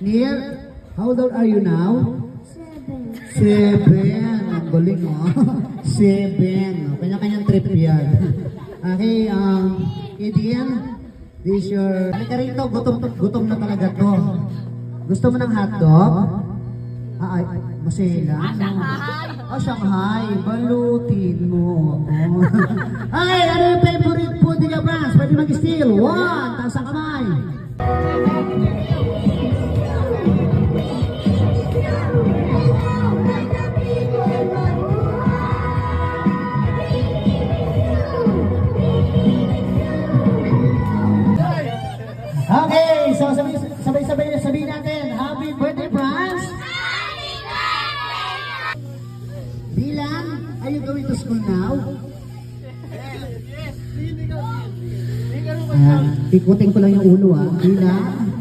Neil, how old are you now? 7. 7. Ang galing, oh. 7. Kanya-kanyang trip yan. Okay, Gideon, this your... Halika rito, gutom na talaga to. Gusto mo ng hotdog? Ay, masela. Shanghai. Balutin mo. Ay, ano yung favorite food ni Gabras? Pwede mag-steal. 1, taas ang kamay. Okay, so sabay-sabay sabihin natin, Happy birthday, Franz! Happy birthday! Bilang, are you going to school now? Ikutin ko lang yung ulo, Bilang.